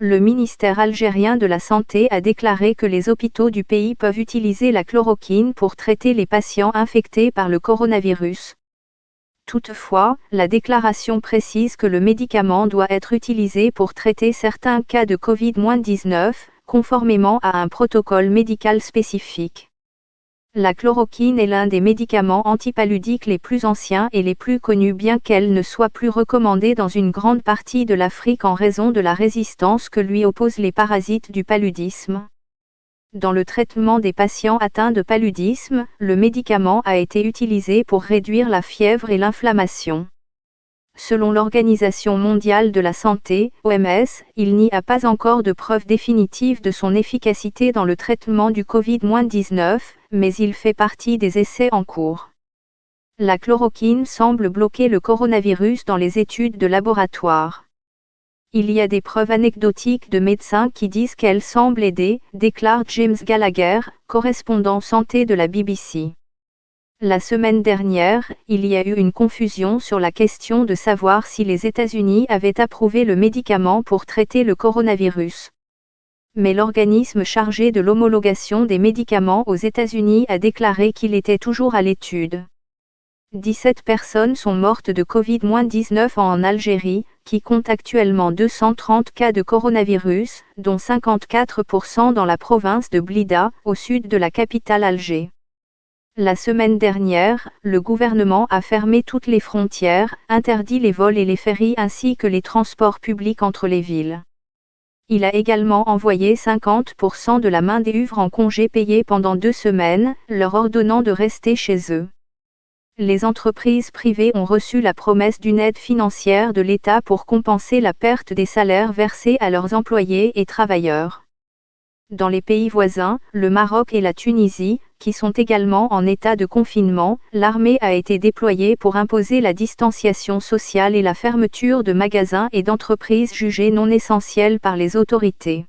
Le ministère algérien de la Santé a déclaré que les hôpitaux du pays peuvent utiliser la chloroquine pour traiter les patients infectés par le coronavirus. Toutefois, la déclaration précise que le médicament doit être utilisé pour traiter certains cas de Covid-19, conformément à un protocole médical spécifique. La chloroquine est l'un des médicaments antipaludiques les plus anciens et les plus connus, bien qu'elle ne soit plus recommandée dans une grande partie de l'Afrique en raison de la résistance que lui opposent les parasites du paludisme. Dans le traitement des patients atteints de paludisme, le médicament a été utilisé pour réduire la fièvre et l'inflammation. Selon l'Organisation mondiale de la santé, OMS, il n'y a pas encore de preuve définitive de son efficacité dans le traitement du Covid-19, mais il fait partie des essais en cours. La chloroquine semble bloquer le coronavirus dans les études de laboratoire. Il y a des preuves anecdotiques de médecins qui disent qu'elle semble aider, déclare James Gallagher, correspondant santé de la BBC. La semaine dernière, il y a eu une confusion sur la question de savoir si les États-Unis avaient approuvé le médicament pour traiter le coronavirus. Mais l'organisme chargé de l'homologation des médicaments aux États-Unis a déclaré qu'il était toujours à l'étude. 17 personnes sont mortes de Covid-19 en Algérie, qui compte actuellement 230 cas de coronavirus, dont 54% dans la province de Blida, au sud de la capitale Alger. La semaine dernière, le gouvernement a fermé toutes les frontières, interdit les vols et les ferries ainsi que les transports publics entre les villes. Il a également envoyé 50% de la main-d'œuvre en congé payé pendant 2 semaines, leur ordonnant de rester chez eux. Les entreprises privées ont reçu la promesse d'une aide financière de l'État pour compenser la perte des salaires versés à leurs employés et travailleurs. Dans les pays voisins, le Maroc et la Tunisie, qui sont également en état de confinement, l'armée a été déployée pour imposer la distanciation sociale et la fermeture de magasins et d'entreprises jugées non essentielles par les autorités.